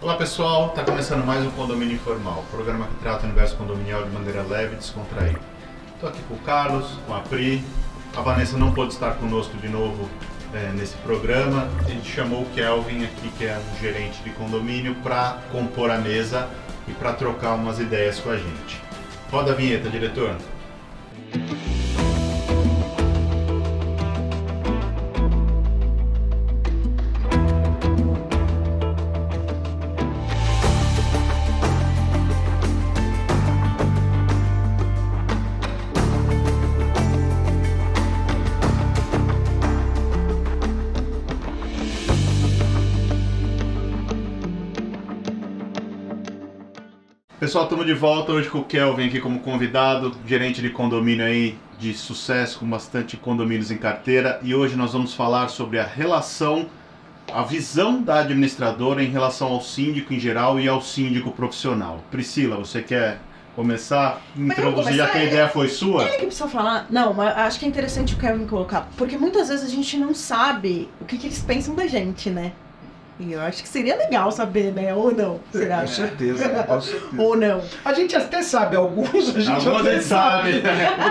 Olá pessoal, está começando mais um Condomínio Informal, programa que trata o universo condominial de maneira leve e descontraída. Estou aqui com o Carlos, com a Pri, a Vanessa não pôde estar conosco de novo nesse programa. A gente chamou o Kelvin aqui, que é um gerente de condomínio, para compor a mesa e para trocar umas ideias com a gente. Roda a vinheta, diretor. Pessoal, estamos de volta hoje com o Kelvin aqui como convidado, gerente de condomínio aí de sucesso, com bastante condomínios em carteira. E hoje nós vamos falar sobre a relação, a visão da administradora em relação ao síndico em geral e ao síndico profissional. Priscila, você quer começar? Introduzir, já que a ideia foi sua? Ele que precisa falar. Não, mas acho que é interessante o Kelvin colocar, porque muitas vezes a gente não sabe o que eles pensam da gente, né? E eu acho que seria legal saber, né? Ou não? Será? Com certeza, com certeza. Ou não? A gente até sabe, alguns a gente Alguns até a gente sabe.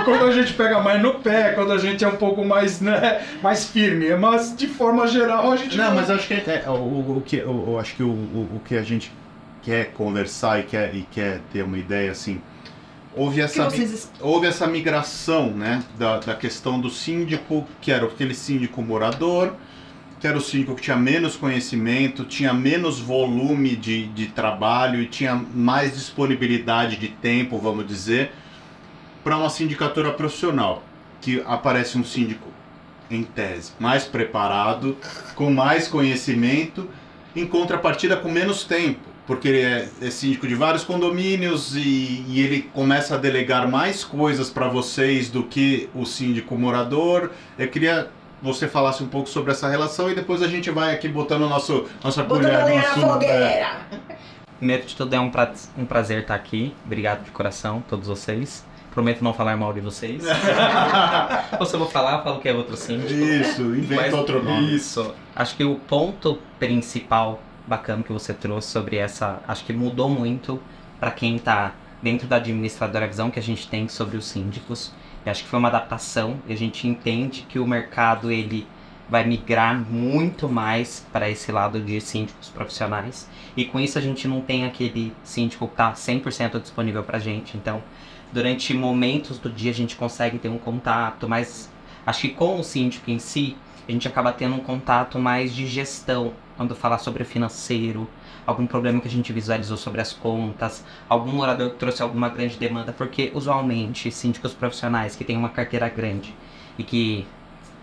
Quando a gente pega mais no pé, quando a gente é um pouco mais, né, mais firme. Mas de forma geral a gente Não, mas acho que o que a gente quer conversar e quer ter uma ideia assim. Houve essa migração, né, da questão do síndico, que era aquele síndico morador, que era o síndico que tinha menos conhecimento, tinha menos volume de trabalho e tinha mais disponibilidade de tempo, vamos dizer, para uma sindicatura profissional, que aparece um síndico, em tese, mais preparado, com mais conhecimento, em contrapartida com menos tempo, porque ele é síndico de vários condomínios e ele começa a delegar mais coisas para vocês do que o síndico morador. Eu queria você falasse um pouco sobre essa relação e depois a gente vai aqui botando nossa colher no assunto. Primeiro de tudo, é um prazer estar aqui. Obrigado de coração, todos vocês. Prometo não falar mal de vocês. Ou se eu vou falar, eu falo que é outro síndico. Isso, inventa outro nome. Isso. Acho que o ponto principal bacana que você trouxe sobre essa... Acho que mudou muito para quem está dentro da administradora, a visão que a gente tem sobre os síndicos. Eu acho que foi uma adaptação e a gente entende que o mercado ele vai migrar muito mais para esse lado de síndicos profissionais. E com isso a gente não tem aquele síndico que está 100% disponível para a gente. Então, durante momentos do dia a gente consegue ter um contato, mas acho que com o síndico em si, a gente acaba tendo um contato mais de gestão, quando falar sobre o financeiro, algum problema que a gente visualizou sobre as contas, algum morador que trouxe alguma grande demanda, porque usualmente síndicos profissionais que têm uma carteira grande e que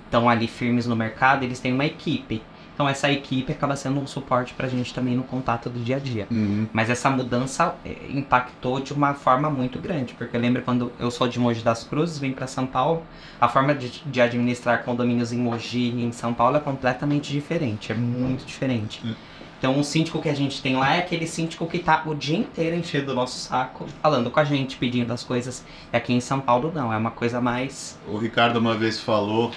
estão ali firmes no mercado, eles têm uma equipe. Então essa equipe acaba sendo um suporte pra gente também no contato do dia a dia. Mas essa mudança impactou de uma forma muito grande, porque eu lembro quando eu sou de Mogi das Cruzes, vim para São Paulo, a forma de administrar condomínios em Mogi e em São Paulo é completamente diferente, é muito diferente. Então o síndico que a gente tem lá é aquele síndico que tá o dia inteiro enchendo o nosso saco, falando com a gente, pedindo as coisas. E aqui em São Paulo não, é uma coisa mais... O Ricardo uma vez falou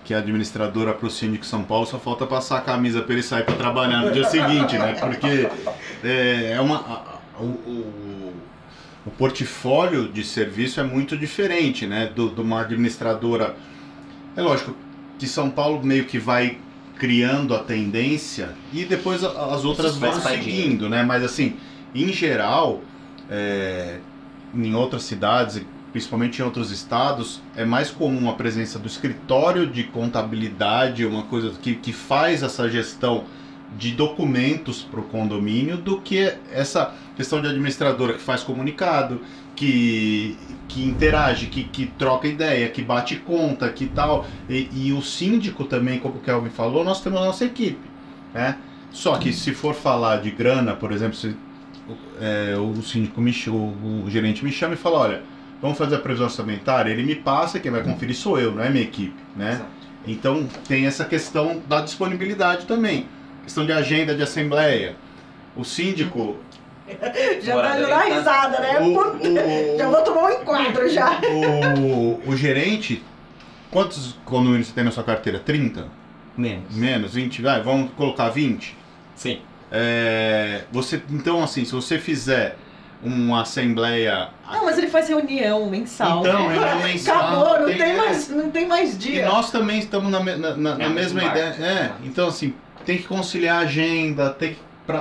que a administradora para o síndico de São Paulo só falta passar a camisa para ele sair para trabalhar no dia seguinte, né? Porque o portfólio de serviço é muito diferente, né? De uma administradora. É lógico que São Paulo meio que vai criando a tendência e depois as outras vão seguindo, né? Mas assim, em geral, em outras cidades, principalmente em outros estados, é mais comum a presença do escritório de contabilidade, uma coisa que faz essa gestão de documentos para o condomínio, do que essa questão de administradora que faz comunicado, que interage, que troca ideia, que bate conta, que tal. E o síndico também, como o Kelvin falou, nós temos a nossa equipe, né? Só que se for falar de grana, por exemplo, o síndico o gerente me chama e fala, olha, vamos fazer a previsão orçamentária, ele me passa, quem vai conferir sou eu, não é minha equipe, né? Exato. Então tem essa questão da disponibilidade também, questão de agenda de assembleia. O síndico... Já tá dando risada, né? Já vou tomar um enquadro já. O gerente, quantos condomínios você tem na sua carteira? 30? Menos. Menos, 20? Vai, vamos colocar 20? Sim. Então, assim, se você fizer uma assembleia... Não, mas ele faz reunião mensal. Então, reunião mensal. Acabou, não tem mais dia. E nós também estamos na mesma ideia. Então, assim, tem que conciliar a agenda,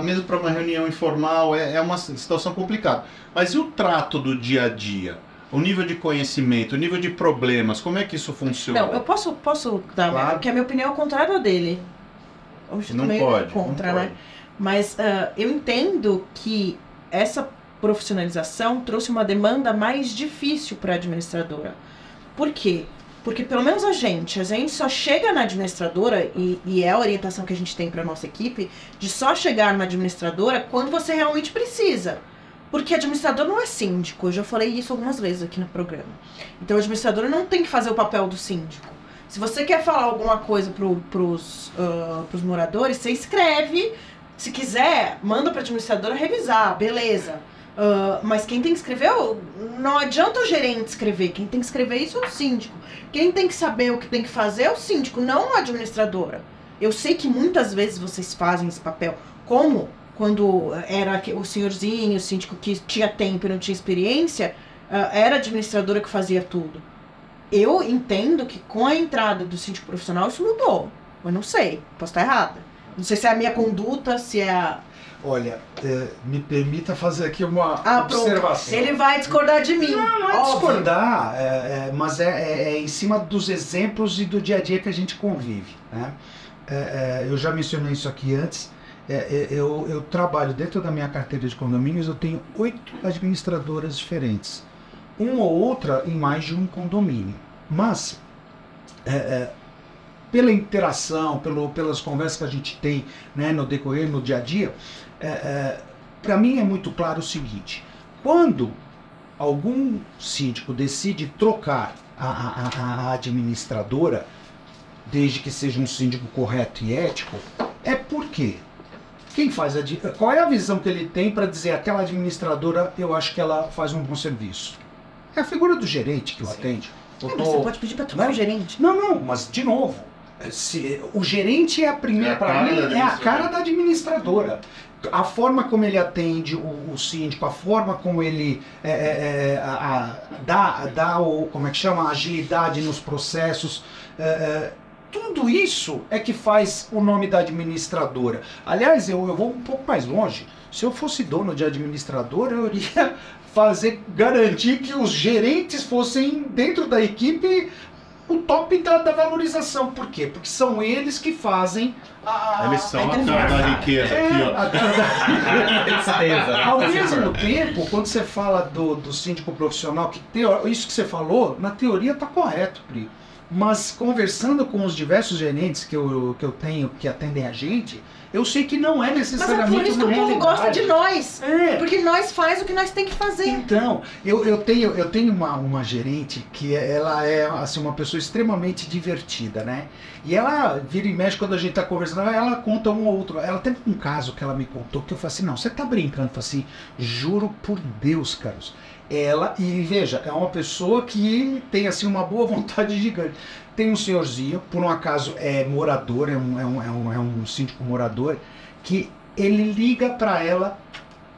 mesmo para uma reunião informal, é uma situação complicada. Mas e o trato do dia a dia? O nível de conhecimento, o nível de problemas, como é que isso funciona? Não, eu posso dar, Claro. porque a minha opinião é contrária dele. Hoje eu tô Não meio pode, contra, não né? pode. Mas eu entendo que essa profissionalização trouxe uma demanda mais difícil para a administradora. Por quê? Porque pelo menos a gente só chega na administradora, e é a orientação que a gente tem para nossa equipe, de só chegar na administradora quando você realmente precisa. Porque administrador não é síndico, eu já falei isso algumas vezes aqui no programa. Então a administradora não tem que fazer o papel do síndico. Se você quer falar alguma coisa pros moradores, você escreve. Se quiser, manda para a administradora revisar, beleza. Mas quem tem que escrever, não adianta o gerente escrever, quem tem que escrever isso é o síndico. Quem tem que saber o que tem que fazer é o síndico, não a administradora. Eu sei que muitas vezes vocês fazem esse papel, como quando era o senhorzinho, o síndico que tinha tempo e não tinha experiência, era a administradora que fazia tudo. Eu entendo que com a entrada do síndico profissional isso mudou, mas não sei, posso estar errada. Não sei se é a minha conduta, se é a... Olha, me permita fazer aqui uma pronto. observação. Ele vai discordar de mim. Não é óbvio. discordar, mas é em cima dos exemplos e do dia a dia que a gente convive, né? Eu já mencionei isso aqui antes. Eu trabalho dentro da minha carteira de condomínios, eu tenho 8 administradoras diferentes. Uma ou outra em mais de um condomínio. Mas, pela interação, pelas conversas que a gente tem, né, no decorrer, no dia a dia, para mim é muito claro o seguinte: quando algum síndico decide trocar a administradora, desde que seja um síndico correto e ético, é porque quem faz qual é a visão que ele tem para dizer aquela administradora, eu acho que ela faz um bom serviço? É a figura do gerente que o atende. Mas você pode pedir para trocar o gerente. Não, mas de novo, o gerente é a primeira, para mim, é a cara da administradora. A forma como ele atende o síndico, a forma como ele dá como é que chama, a agilidade nos processos, tudo isso é que faz o nome da administradora. Aliás, eu vou um pouco mais longe. Se eu fosse dono de administradora, eu iria garantir que os gerentes fossem, dentro da equipe, o top da valorização. Por quê? Porque são eles que fazem eles são a cara da riqueza aqui, ó. Ao mesmo tempo, quando você fala do síndico profissional, isso que você falou, na teoria está correto, Pri. Mas conversando com os diversos gerentes que eu tenho que atendem a gente, eu sei que não é necessariamente. Mas é por isso que o povo gosta de nós. Porque nós faz o que nós tem que fazer. Então, eu tenho uma gerente que ela é assim, uma pessoa extremamente divertida, né? E ela vira e mexe quando a gente tá conversando, ela conta um ou outro. Ela teve um caso que ela me contou que eu falei assim: não, você tá brincando? Eu falei assim: juro por Deus, Carlos. E veja, é uma pessoa que tem assim uma boa vontade gigante. Tem um senhorzinho, por um acaso é morador, é um síndico morador, que ele liga para ela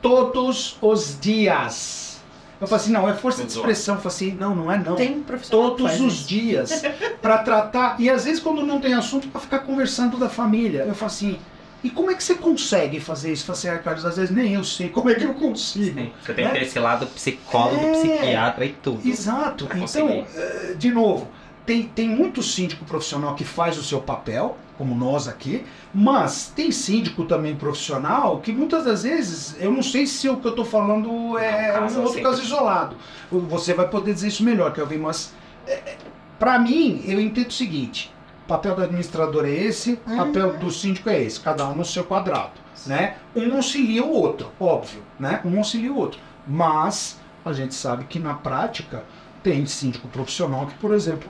todos os dias. Eu falei assim: não, é força de expressão. Eu falei assim: não é não. Tem profissional todos os dias para tratar, e às vezes quando não tem assunto, para ficar conversando da família. Eu falo assim: e como é que você consegue fazer isso? Eu falei assim: Carlos, às vezes nem eu sei como é que eu consigo. Sim, você tem esse lado psicólogo, psiquiatra e tudo. Exato. Então, de novo, tem muito síndico profissional que faz o seu papel, como nós aqui, mas tem síndico também profissional que muitas das vezes, eu não sei se o que eu estou falando é um outro caso isolado. Você vai poder dizer isso melhor, Kelvin, mas para mim, eu entendo o seguinte: o papel do administrador é esse, o papel do síndico é esse, cada um no seu quadrado, né? Um auxilia o outro, óbvio, né? Um auxilia o outro, mas a gente sabe que na prática tem síndico profissional que, por exemplo,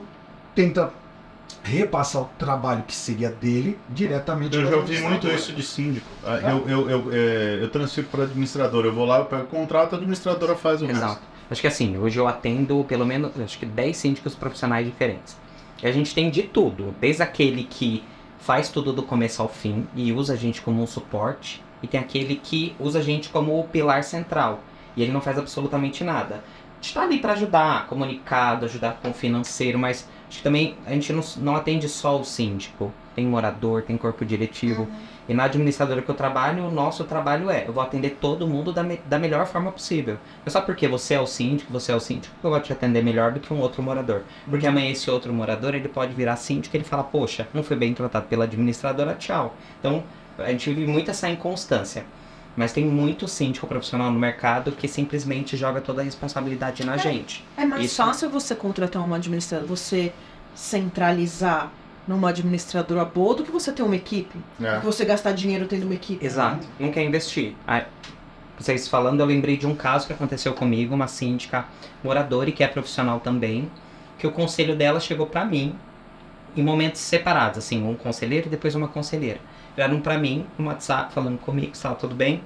tenta repassar o trabalho que seria dele diretamente. Eu já ouvi muito isso de síndico. Eu transfiro para a administradora, eu vou lá, eu pego o contrato, a administradora faz o resto. Exato. Acho que assim, hoje eu atendo pelo menos, acho que 10 síndicos profissionais diferentes. E a gente tem de tudo, desde aquele que faz tudo do começo ao fim e usa a gente como um suporte, e tem aquele que usa a gente como o pilar central, e ele não faz absolutamente nada. A gente tá ali para ajudar, comunicado, ajudar com o financeiro, mas acho que também a gente não atende só o síndico. Tem morador, tem corpo diretivo. E na administradora que eu trabalho, o nosso trabalho eu vou atender todo mundo da melhor forma possível. Não é só porque você é o síndico, que eu vou te atender melhor do que um outro morador. Porque amanhã esse outro morador, ele pode virar síndico e ele fala, poxa, não foi bem tratado pela administradora, tchau. Então, a gente vive muito essa inconstância. Mas tem muito síndico profissional no mercado que simplesmente joga toda a responsabilidade na gente. É mais fácil você contratar uma administradora, você centralizar numa administradora boa do que você ter uma equipe. Que você gastar dinheiro tendo uma equipe. Exato. Não quer investir. Vocês falando, eu lembrei de um caso que aconteceu comigo, uma síndica moradora e que é profissional também, que o conselho dela chegou pra mim em momentos separados, assim, um conselheiro e depois uma conselheira. Vieram pra mim no WhatsApp falando comigo, estava tudo bem?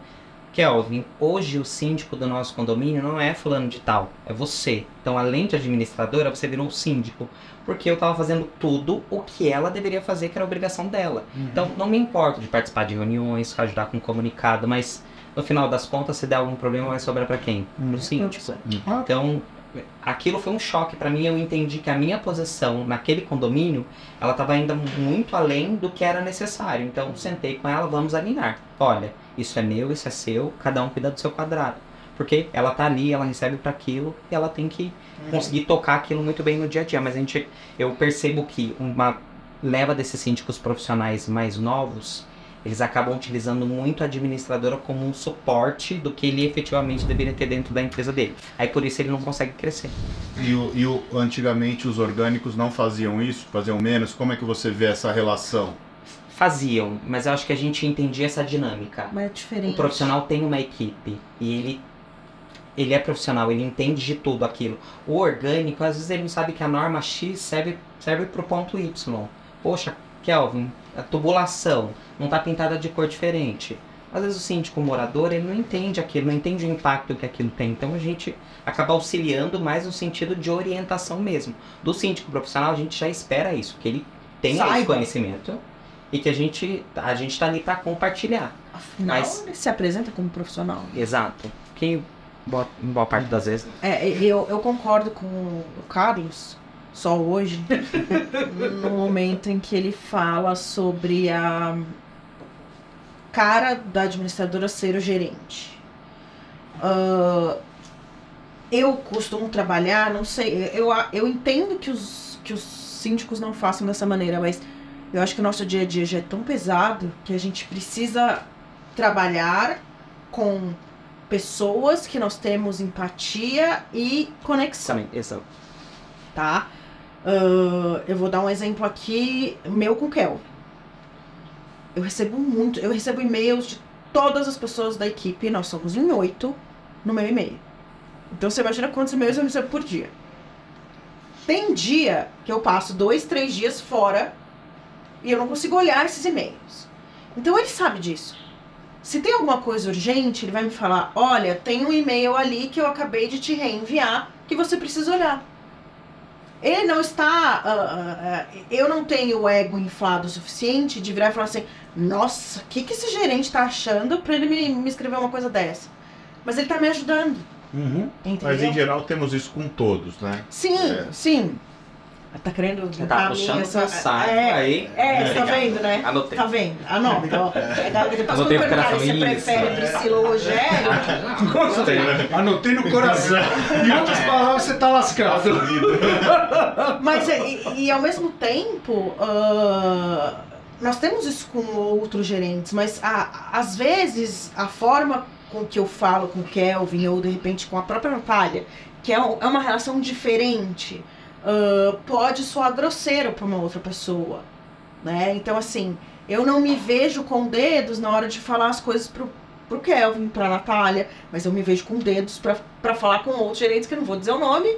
Kelvin, hoje o síndico do nosso condomínio não é fulano de tal, é você. Então, além de administradora, você virou um síndico. Porque eu estava fazendo tudo o que ela deveria fazer, que era a obrigação dela. Então, não me importo de participar de reuniões, ajudar com comunicado, mas no final das contas, se der algum problema, vai sobrar para quem? Pro síndico. Então, aquilo foi um choque para mim. Eu entendi que a minha posição naquele condomínio, ela estava ainda muito além do que era necessário. Então, sentei com ela, vamos alinhar. Olha, isso é meu, isso é seu, cada um cuida do seu quadrado. Porque ela tá ali, ela recebe para aquilo e ela tem que conseguir tocar aquilo muito bem no dia a dia. Mas eu percebo que uma leva desses síndicos profissionais mais novos, eles acabam utilizando muito a administradora como um suporte do que ele efetivamente deveria ter dentro da empresa dele. Aí por isso ele não consegue crescer. Antigamente os orgânicos não faziam isso? Faziam menos? Como é que você vê essa relação? Faziam, mas eu acho que a gente entendia essa dinâmica. Mas é diferente. O profissional tem uma equipe e ele é profissional, ele entende de tudo aquilo. O orgânico, às vezes ele não sabe que a norma X serve para o ponto Y. Poxa, Kelvin, a tubulação não está pintada de cor diferente. Às vezes o síndico morador, ele não entende aquilo, não entende o impacto que aquilo tem. Então a gente acaba auxiliando mais no sentido de orientação mesmo. Do síndico profissional, a gente já espera isso, que ele tenha esse conhecimento e que a gente está ali para compartilhar. Afinal, ele se apresenta como profissional. Exato. Que boa parte das vezes. Eu concordo com o Carlos, só hoje, no momento em que ele fala sobre a cara da administradora ser o gerente. Eu costumo trabalhar, não sei, eu entendo que os síndicos não façam dessa maneira, mas eu acho que o nosso dia a dia já é tão pesado que a gente precisa trabalhar com pessoas que nós temos empatia e conexão. Também, exato. Tá? Eu vou dar um exemplo aqui, meu com o Kel. Eu recebo e-mails de todas as pessoas da equipe, nós somos em 8 no meu e-mail. Então você imagina quantos e-mails eu recebo por dia. Tem dia que eu passo 2, 3 dias fora e eu não consigo olhar esses e-mails. Então ele sabe disso. Se tem alguma coisa urgente, ele vai me falar, olha, tem um e-mail ali que eu acabei de te reenviar que você precisa olhar. Ele não está... eu não tenho o ego inflado o suficiente de virar e falar assim, nossa, o que esse gerente está achando para ele me escrever uma coisa dessa? Mas ele está me ajudando. Mas em geral temos isso com todos, né? Sim, sim. Tá querendo tá puxando essa saco aí. Você tá vendo, né? Anotei. Tá vendo? Anota. Depois quando Anotei perguntarem se prefere Priscila ou Rogério. Anotei no coração. Em outras palavras, você tá lascado. Mas, e ao mesmo tempo, nós temos isso com outros gerentes, mas às vezes a forma com que eu falo com o Kelvin ou de repente com a própria Natália, que é uma relação diferente, pode soar grosseiro para uma outra pessoa, né? Então, assim, eu não me vejo com dedos na hora de falar as coisas pro Kelvin, pra Natália, mas eu me vejo com dedos pra falar com outros gerentes, que eu não vou dizer o nome,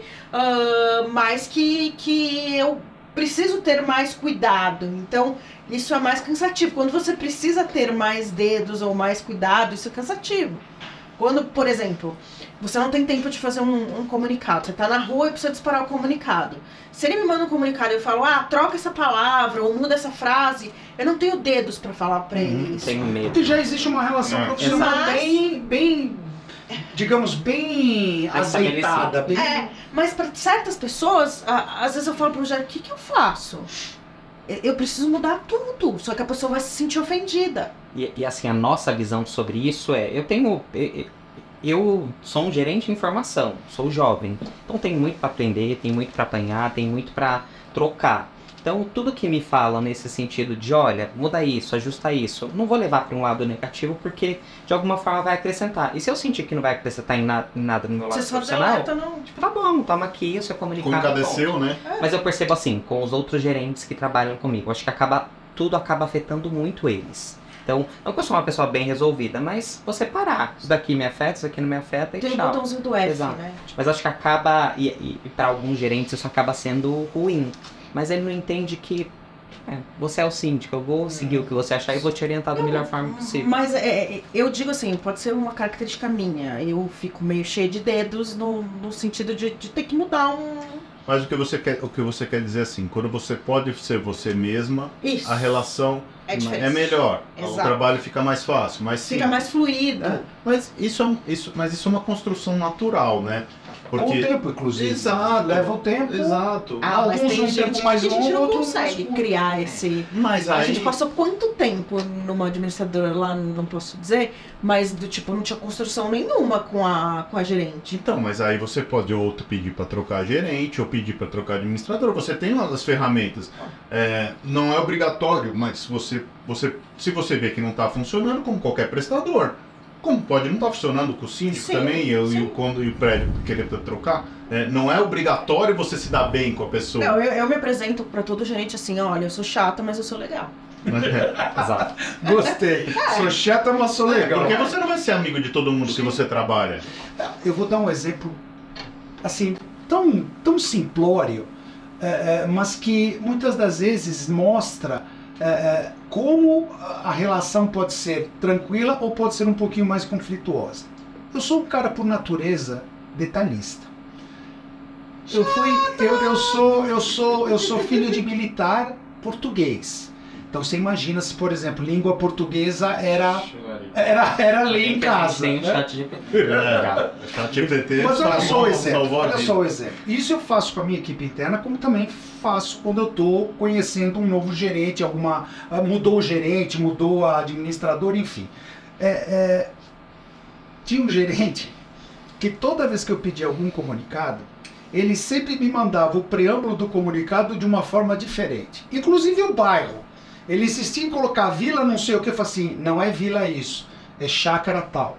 mas que eu preciso ter mais cuidado. Então, isso é mais cansativo. Quando você precisa ter mais dedos ou mais cuidado, isso é cansativo. Quando, por exemplo, você não tem tempo de fazer um comunicado, você tá na rua e precisa disparar o comunicado. Se ele me manda um comunicado e eu falo, troca essa palavra ou muda essa frase, eu não tenho dedos pra falar pra ele isso. Tenho medo. Porque já existe uma relação profissional Mas- bem, digamos, bem azeitada. Bem... Mas pra certas pessoas, às vezes eu falo pro Rogério, o que eu faço? Eu preciso mudar tudo, só que a pessoa vai se sentir ofendida. E assim, a nossa visão sobre isso é, eu sou um gerente de informação, sou jovem, então tenho muito para aprender, tenho muito para apanhar, tenho muito para trocar. Então tudo que me fala nesse sentido de, olha, muda isso, ajusta isso, não vou levar para um lado negativo porque de alguma forma vai acrescentar. E se eu sentir que não vai acrescentar em nada no meu lado Você só profissional, deleta, não. tipo, tá bom, toma aqui, o seu comunicado. Concadeceu, né? Mas eu percebo assim, com os outros gerentes que trabalham comigo, acho que tudo acaba afetando muito eles. Então, não que eu sou uma pessoa bem resolvida, mas você parar. Isso daqui me afeta, isso aqui não me afeta e Tem um tchau. botãozinho do F, Exato. né? Mas acho que acaba, e para alguns gerentes isso acaba sendo ruim. Mas ele não entende que você é o síndico, eu vou seguir o que você achar e vou te orientar da melhor forma possível. Mas eu digo assim, pode ser uma característica minha. Eu fico meio cheio de dedos no sentido de ter que mudar Mas o que você quer dizer assim, quando você pode ser você mesma, Isso. a relação É diferente. é melhor, o Exato. trabalho fica mais fácil, mais Fica simples. mais fluido. Mas isso é uma construção natural, né? Com o tempo, inclusive. Exato. Leva o tempo. Exato. Mas Alguns tem um gente tempo mais que a gente longo, não outros consegue mais curto. criar esse... Mas A aí gente passou quanto tempo numa administradora lá, não posso dizer, mas do tipo, não tinha construção nenhuma com a gerente. Então, mas aí você pode ou pedir para trocar gerente ou pedir para trocar administrador. Você tem as ferramentas. Não é obrigatório, mas se você vê que não está funcionando, como qualquer prestador, como pode não estar funcionando com o síndico Sim, também e sim. o prédio querer trocar, não é obrigatório você se dar bem com a pessoa. Não, eu me apresento pra todo gerente assim, olha, eu sou chata, mas eu sou legal. Exato. Gostei. Sou chata, mas sou legal. Porque você não vai ser amigo de todo mundo que você trabalha. Eu vou dar um exemplo, assim, tão simplório, mas que muitas das vezes mostra como a relação pode ser tranquila ou pode ser um pouquinho mais conflituosa. Eu sou um cara, por natureza, detalhista. Eu sou filho de militar português. Então você imagina se, por exemplo, língua portuguesa era lei em casa. Tem o né? chat GPT. ChatGPT Mas olha só o exemplo, salvou a olha vida. só o exemplo. Isso eu faço com a minha equipe interna, como também faço quando eu estou conhecendo um novo gerente, mudou o gerente, mudou a administradora, enfim. Tinha um gerente que toda vez que eu pedia algum comunicado, ele sempre me mandava o preâmbulo do comunicado de uma forma diferente. Inclusive o bairro. Ele insistia em colocar vila não sei o que, eu falei assim, não é vila isso, é chácara tal.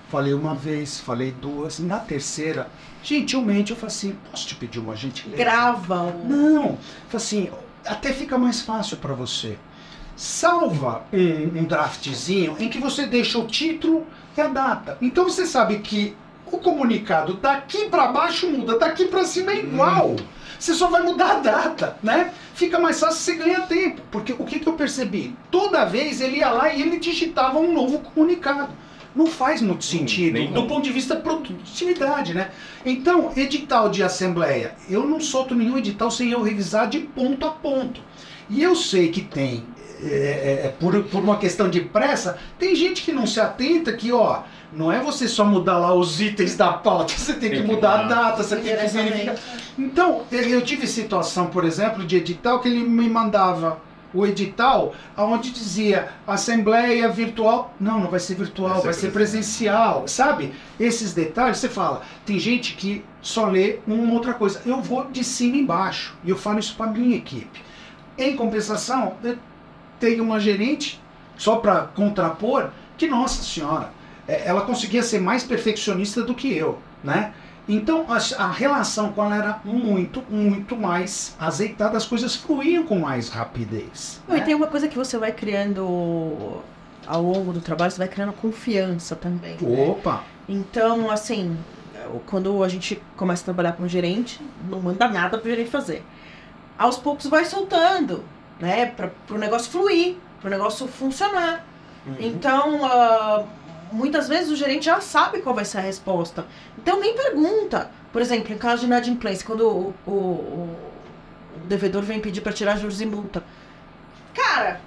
Falei uma vez, falei duas, na terceira, gentilmente eu falei assim, posso te pedir uma gentileza? Grava o... Não, falei assim, até fica mais fácil para você. Salva um draftzinho em que você deixa o título e a data. Então você sabe que o comunicado daqui para baixo muda, daqui para cima é igual. Você só vai mudar a data, né? Fica mais fácil, você ganha tempo. Porque o que eu percebi? Toda vez ele ia lá e ele digitava um novo comunicado. Não faz muito sentido, do ponto de vista produtividade, né? Então, edital de assembleia. Eu não solto nenhum edital sem eu revisar de ponto a ponto. E eu sei que tem, por uma questão de pressa, tem gente que não se atenta que, ó, não é você só mudar lá os itens da pauta, você tem que mudar a data, você tem que verificar. Então, eu tive situação, por exemplo, de edital que ele me mandava o edital onde dizia assembleia virtual. Não vai ser virtual, vai ser presencial, sabe? Esses detalhes, você fala, tem gente que só lê uma outra coisa. Eu vou de cima embaixo e eu falo isso para minha equipe. Em compensação, eu tenho uma gerente, só para contrapor, que, nossa senhora, ela conseguia ser mais perfeccionista do que eu, né? Então a relação com ela era muito, muito mais azeitada, as coisas fluíam com mais rapidez. Não, e tem uma coisa que você vai criando ao longo do trabalho, você vai criando confiança também. Né? Opa! Então, assim, quando a gente começa a trabalhar com o gerente, não manda nada pro gerente fazer. Aos poucos vai soltando, né? Pro negócio fluir, pro negócio funcionar. Então, muitas vezes o gerente já sabe qual vai ser a resposta. Então nem pergunta. Por exemplo, em caso de inadimplência, quando o devedor vem pedir para tirar juros e multa. Cara,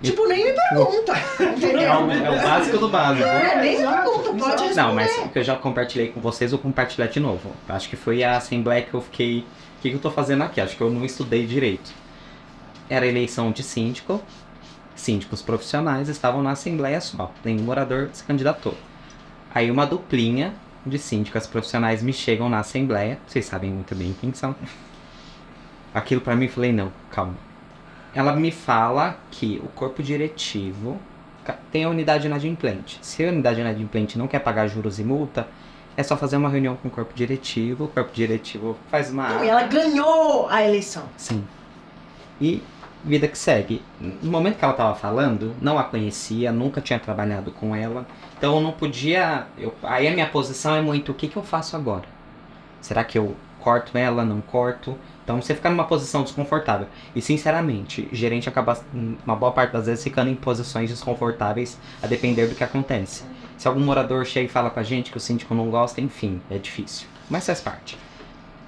tipo, nem me pergunta. É o básico do básico. Nem me pergunta, pode responder. Não, mas o que eu já compartilhei com vocês, eu vou compartilhar de novo. Acho que foi a assembleia que eu fiquei... O que eu tô fazendo aqui? Acho que eu não estudei direito. Era eleição de síndico. Síndicos profissionais estavam na assembleia só. Nenhum morador se candidatou. Aí uma duplinha de síndicas profissionais me chegam na assembleia. Vocês sabem muito bem quem são. Aquilo pra mim, eu falei, não, calma. Ela me fala que o corpo diretivo tem a unidade inadimplente. Se a unidade inadimplente não quer pagar juros e multa, é só fazer uma reunião com o corpo diretivo faz uma... Não, e ela ganhou a eleição. Sim. E vida que segue. No momento que ela estava falando, não a conhecia, nunca tinha trabalhado com ela. Então eu não podia... Aí a minha posição é muito, o que eu faço agora? Será que eu corto ela, não corto? Então você fica numa posição desconfortável. E sinceramente, o gerente acaba, uma boa parte das vezes, ficando em posições desconfortáveis a depender do que acontece. Se algum morador chega e fala com a gente que o síndico não gosta, enfim, é difícil. Mas faz parte.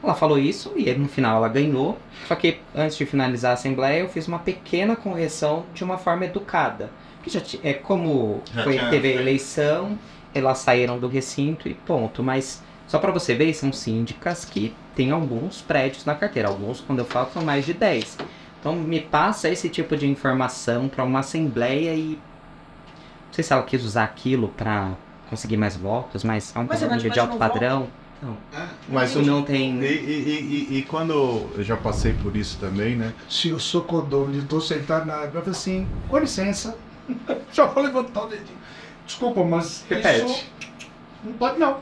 Ela falou isso e no final ela ganhou. Só que antes de finalizar a assembleia, eu fiz uma pequena correção de uma forma educada. Porque teve a eleição, elas saíram do recinto e ponto. Mas só para você ver, são síndicas que têm alguns prédios na carteira. Alguns, quando eu falo, são mais de 10. Então me passa esse tipo de informação para uma assembleia e... Não sei se ela quis usar aquilo para conseguir mais votos, mas é um nível de alto padrão. Não. Mas isso não tem... E quando eu já passei por isso também, né? Se eu sou condomínio, estou sentado na água, eu falo assim, com licença, já vou levantar o dedinho. Desculpa, mas repete. Isso não pode não.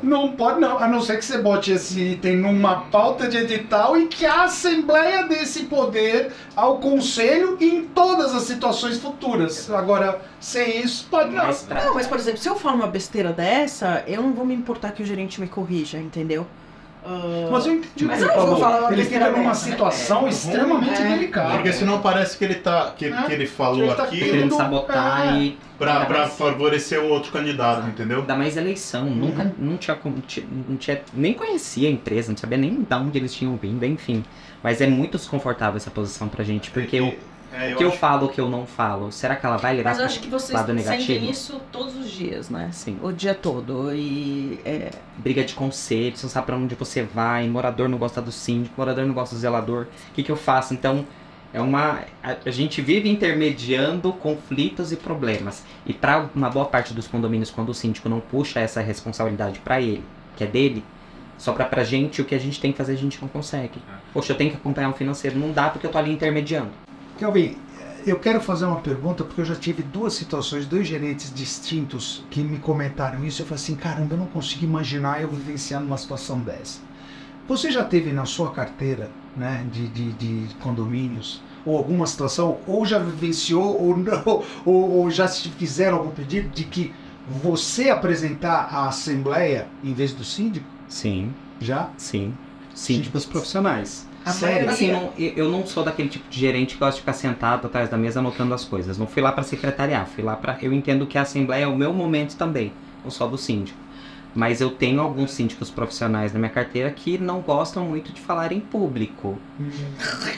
Não pode não, a não ser que você bote esse item numa pauta de edital e que a Assembleia dê esse poder ao Conselho em todas as situações futuras. Agora, sem isso, pode não. Não, mas por exemplo, se eu falo uma besteira dessa, eu não vou me importar que o gerente me corrija, entendeu? Mas eu entendi o que Mas ele eu não vou falar falou. uma Ele fica besteira numa dessa. situação extremamente delicada. Porque senão parece que ele falou Ele tá aquilo Querendo sabotar e... pra favorecer o outro candidato, entendeu? Ainda mais eleição, nunca, não tinha, nem conhecia a empresa, não sabia nem de onde eles tinham vindo, enfim. Mas é muito desconfortável essa posição pra gente, porque o que eu falo, o que eu não falo, será que ela vai levar Mas eu pro acho que vocês lado negativo? sentem isso todos os dias, né? Sim. O dia todo. E Briga de conselho, você não sabe pra onde você vai, morador não gosta do síndico, morador não gosta do zelador, o que eu faço? Então, a gente vive intermediando conflitos e problemas. E para uma boa parte dos condomínios, quando o síndico não puxa essa responsabilidade para ele, que é dele, sobra pra gente, o que a gente tem que fazer a gente não consegue. Poxa, eu tenho que acompanhar o financeiro, não dá porque eu tô ali intermediando. Kelvin, eu quero fazer uma pergunta porque eu já tive duas situações, dois gerentes distintos que me comentaram isso. Eu falei assim, caramba, eu não consigo imaginar eu vivenciando uma situação dessa. Você já teve na sua carteira, né, de condomínios, ou alguma situação, ou já vivenciou, ou não, ou já se fizeram algum pedido de que você apresentar a assembleia em vez do síndico? Sim. Já? Sim. Síndicos profissionais. Sério? Assim, eu não sou daquele tipo de gerente que gosta de ficar sentado atrás da mesa anotando as coisas. Não fui lá para secretariar, fui lá para... Eu entendo que a assembleia é o meu momento também, não só do síndico. Mas eu tenho alguns síndicos profissionais na minha carteira que não gostam muito de falar em público.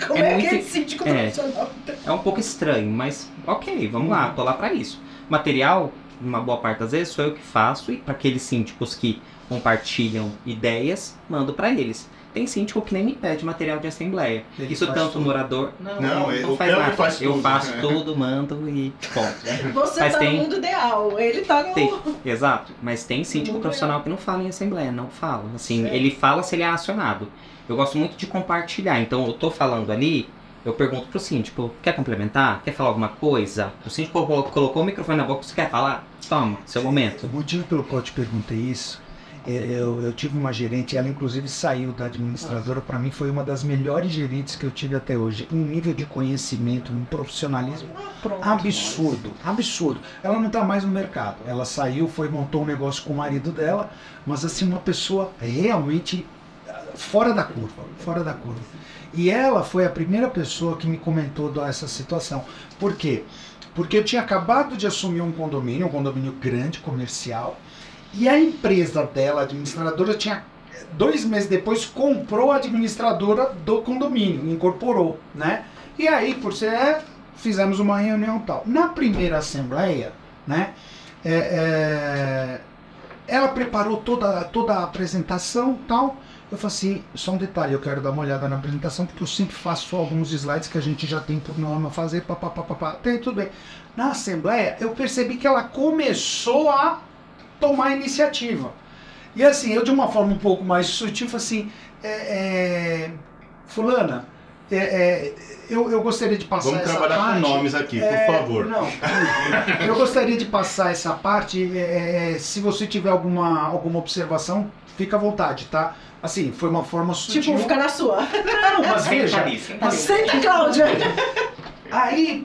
Como É é muito- que é síndico profissional? É um pouco estranho, mas ok, vamos lá, tô lá para isso. Material, uma boa parte das vezes, sou eu que faço, e para aqueles síndicos que compartilham ideias, mando para eles. Tem síndico que nem me pede material de assembleia. Ele Isso faz tanto o tudo. morador... Não, o faz Kelvin nada. faz Eu tudo. faço tudo, mando e ponto. Você Mas tá tem- no mundo ideal, ele tá no... Tem, exato. Mas tem síndico Muito profissional que não fala em assembleia, não fala. Assim, Sério? ele fala se ele é acionado. Eu gosto muito de compartilhar. Então, eu tô falando ali, eu pergunto pro síndico, quer complementar? Quer falar alguma coisa? O síndico colocou o microfone na boca, você quer falar? Toma, seu momento. O motivo pelo qual eu te perguntei isso, eu tive uma gerente, ela inclusive saiu da administradora, para mim foi uma das melhores gerentes que eu tive até hoje, em nível de conhecimento, em profissionalismo Pronto. absurdo, absurdo. Ela não está mais no mercado, ela saiu, montou um negócio com o marido dela, mas assim, uma pessoa realmente fora da curva, fora da curva. E ela foi a primeira pessoa que me comentou dessa situação. Por quê? Porque eu tinha acabado de assumir um condomínio grande, comercial, e a empresa dela, a administradora, 2 meses depois comprou a administradora do condomínio, incorporou, né? E aí, fizemos uma reunião e tal. Na primeira assembleia, né, ela preparou toda a apresentação e tal. Eu falei assim, só um detalhe, eu quero dar uma olhada na apresentação, porque eu sempre faço alguns slides que a gente já tem por norma fazer, tem tudo bem. Na assembleia, eu percebi que ela começou a tomar a iniciativa. E assim, eu de uma forma um pouco mais sutil, falei assim, fulana, eu gostaria de passar Vamos essa trabalhar parte, com nomes aqui, por favor. Não, eu gostaria de passar essa parte, se você tiver alguma observação, fica à vontade, tá? Assim, foi uma forma sutil. Tipo, fica na sua. Não, mas veja. Senta, Cláudia. Aí,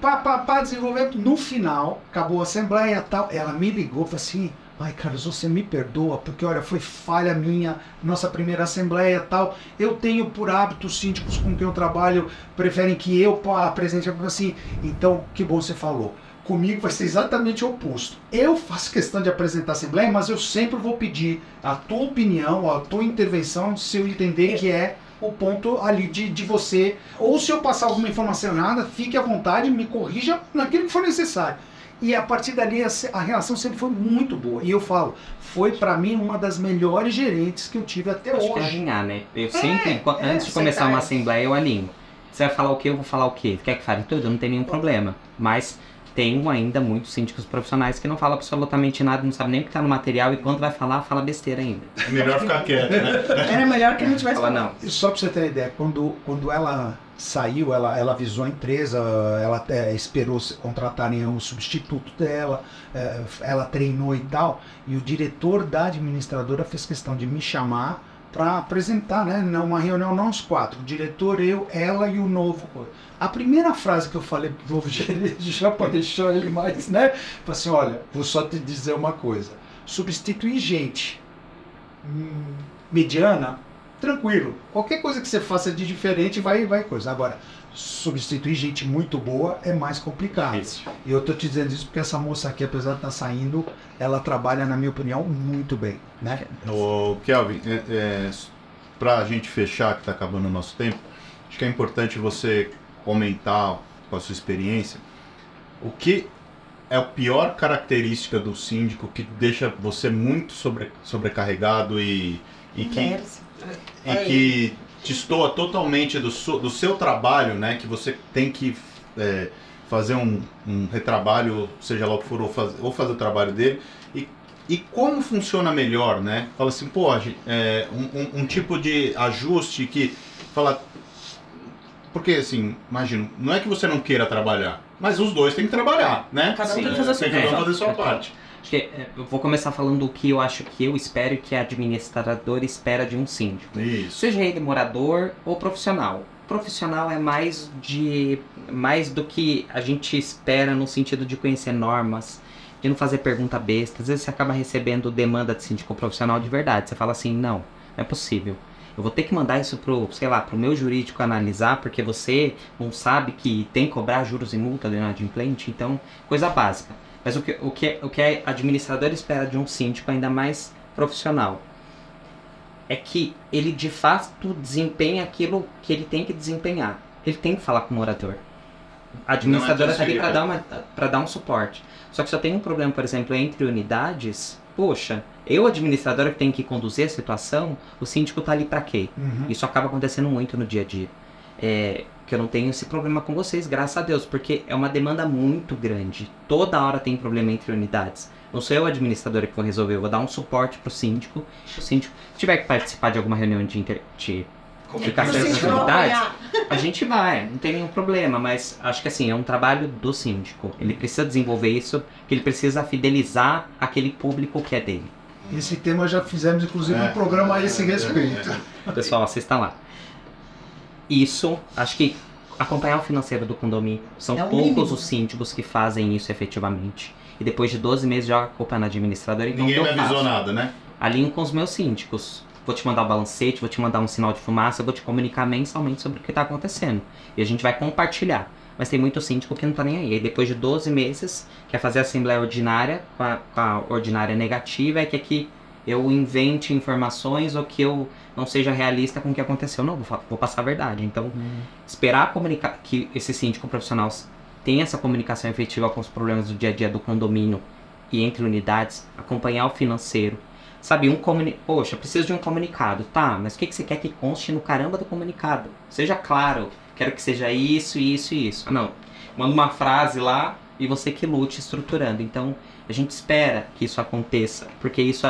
desenvolvimento. No final, acabou a assembleia e tal. Ela me ligou e falou assim: ai, Carlos, você me perdoa, porque olha, foi falha minha, nossa primeira assembleia e tal. Eu tenho por hábito, os síndicos com quem eu trabalho preferem que eu apresente. Assim, então, que bom você falou. Comigo vai ser exatamente o oposto. Eu faço questão de apresentar a assembleia, mas eu sempre vou pedir a tua opinião, a tua intervenção, se eu entender que é o ponto ali de você. Ou se eu passar alguma informação errada, fique à vontade, me corrija naquilo que for necessário. E a partir dali a relação sempre foi muito boa. E eu falo, foi pra mim uma das melhores gerentes que eu tive até hoje. Acho que é alinhar, né? Eu sempre, antes de começar uma assembleia, eu alinho. Você vai falar o quê? Eu vou falar o quê? Quer que fale tudo? Não tem nenhum problema. Mas tem ainda muitos síndicos profissionais que não falam absolutamente nada, não sabem nem o que está no material, e quando vai falar, fala besteira ainda. É melhor ficar quieto, né? Era melhor que não tivesse falado. Não. Só para você ter uma ideia, quando ela saiu, ela avisou a empresa, ela esperou contratarem um substituto dela, ela treinou e tal, e o diretor da administradora fez questão de me chamar para apresentar, né, numa reunião, não os 4, o diretor, eu, ela e o novo. A primeira frase que eu falei pro novo gerente, já para deixar ele mais, né, falei assim, olha, vou só te dizer uma coisa, substituir gente mediana, tranquilo, qualquer coisa que você faça de diferente vai coisa. Agora, substituir gente muito boa é mais complicado. Isso. E eu tô te dizendo isso porque essa moça aqui, apesar de estar saindo, ela trabalha, na minha opinião, muito bem, né? Ô, Kelvin, pra gente fechar, que tá acabando o nosso tempo, acho que é importante você comentar com a sua experiência o que é a pior característica do síndico que deixa você muito sobrecarregado e que destoa totalmente do seu trabalho, né? Que você tem que fazer um retrabalho, seja lá o que for, ou fazer o trabalho dele. E como funciona melhor, né? Fala assim, pô, um tipo de ajuste que fala... Porque, assim, imagino, não é que você não queira trabalhar, mas os dois têm que trabalhar, né? Cada um tem que fazer a sua parte. Tem que fazer a sua parte. Acho que eu vou começar falando do que eu acho que eu espero e que a administradora espera de um síndico. Isso. Seja ele morador ou profissional. Profissional é mais do que a gente espera no sentido de conhecer normas, de não fazer pergunta besta. Às vezes você acaba recebendo demanda de síndico profissional de verdade. Você fala assim, não é possível. Eu vou ter que mandar isso pro meu jurídico analisar, porque você não sabe que tem que cobrar juros e multa do inadimplente. Então, coisa básica. Mas o que a administradora espera de um síndico ainda mais profissional é que ele de fato desempenhe aquilo que ele tem que desempenhar. Ele tem que falar com o morador. A administradora está ali para dar um suporte. Só que só tem um problema, por exemplo, entre unidades. Poxa, eu, administradora, que tenho que conduzir a situação, o síndico está ali para quê? Uhum. Isso acaba acontecendo muito no dia a dia. Que eu não tenho esse problema com vocês, graças a Deus, porque é uma demanda muito grande. Toda hora tem problema entre unidades. Não sou eu, administradora, que vou resolver, eu vou dar um suporte pro síndico. O síndico, se tiver que participar de alguma reunião de comunicação das unidades, a gente vai, não tem nenhum problema, mas acho que assim, é um trabalho do síndico. Ele precisa desenvolver isso, que ele precisa fidelizar aquele público que é dele. Esse tema já fizemos, inclusive, um programa a esse respeito. Pessoal, assista lá. Isso, acho que acompanhar o financeiro do condomínio, são poucos os síndicos que fazem isso efetivamente. E depois de 12 meses joga a culpa na administradora. Então ninguém me avisou nada, né? Alinho com os meus síndicos. Vou te mandar o balancete, vou te mandar um sinal de fumaça, vou te comunicar mensalmente sobre o que está acontecendo. E a gente vai compartilhar. mas tem muito síndico que não tá nem aí. E depois de 12 meses, quer fazer a assembleia ordinária com a ordinária negativa, é que eu invente informações ou que eu não seja realista com o que aconteceu. Não, vou passar a verdade. Então, esperar que esse síndico profissional tenha essa comunicação efetiva com os problemas do dia a dia do condomínio e entre unidades, acompanhar o financeiro. Sabe, poxa, preciso de um comunicado. Tá, mas o que você quer que conste no caramba do comunicado? Seja claro, quero que seja isso, isso e isso. Não, manda uma frase lá e você que lute estruturando. Então, a gente espera que isso aconteça, porque isso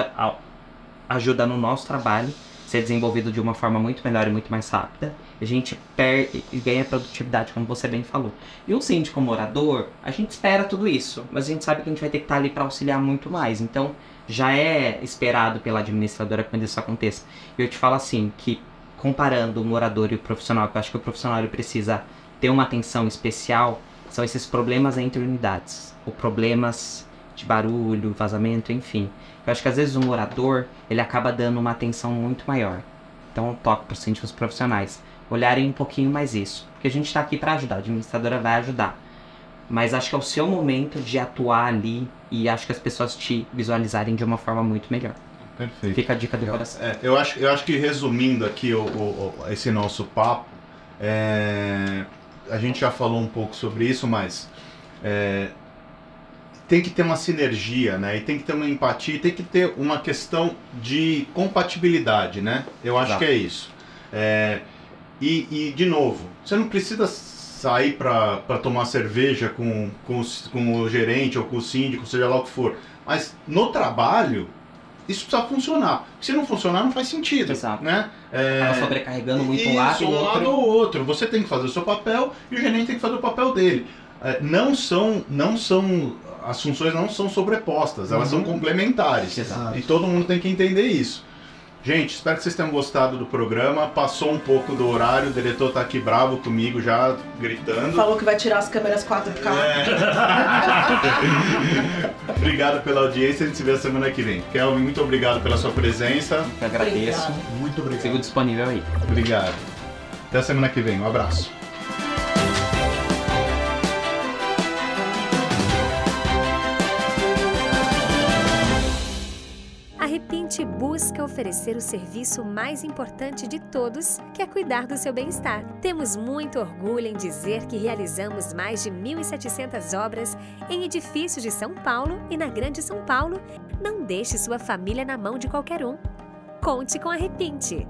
ajuda no nosso trabalho ser desenvolvido de uma forma muito melhor e muito mais rápida. A gente perde e ganha produtividade, como você bem falou. E um síndico morador, a gente espera tudo isso, mas a gente sabe que a gente vai ter que estar ali para auxiliar muito mais. Então, já é esperado pela administradora quando isso aconteça. E eu te falo assim, que comparando o morador e o profissional, que eu acho que o profissional ele precisa ter uma atenção especial, são esses problemas entre unidades, ou problemas de barulho, vazamento, enfim. Eu acho que às vezes o morador, ele acaba dando uma atenção muito maior. Então eu toco para os síndicos profissionais olharem um pouquinho mais isso. Porque a gente está aqui para ajudar, a administradora vai ajudar. Mas acho que é o seu momento de atuar ali e acho que as pessoas te visualizarem de uma forma muito melhor. Perfeito. Fica a dica do coração. Eu acho que resumindo aqui esse nosso papo, a gente já falou um pouco sobre isso, mas tem que ter uma sinergia, né? E tem que ter uma empatia, tem que ter uma questão de compatibilidade, né? Eu acho que é isso. E de novo, você não precisa sair para tomar cerveja com o gerente ou com o síndico, seja lá o que for. Mas no trabalho, isso precisa funcionar. Se não funcionar, não faz sentido. Exato. Né? Tava sobrecarregando muito um lado ou outro. Você tem que fazer o seu papel e o gerente tem que fazer o papel dele. As funções não são sobrepostas, elas são complementares. Exato. E todo mundo tem que entender isso. Gente, espero que vocês tenham gostado do programa. Passou um pouco do horário, o diretor tá aqui bravo comigo já, gritando. Falou que vai tirar as câmeras 4K. Obrigado pela audiência, a gente se vê a semana que vem. Kelvin, muito obrigado pela sua presença. Eu agradeço. Obrigada. Muito obrigado. Sigo disponível aí. Obrigado. Até a semana que vem, um abraço. A Repinte busca oferecer o serviço mais importante de todos, que é cuidar do seu bem-estar. Temos muito orgulho em dizer que realizamos mais de 1.700 obras em edifícios de São Paulo e na Grande São Paulo. Não deixe sua família na mão de qualquer um. Conte com a Repinte.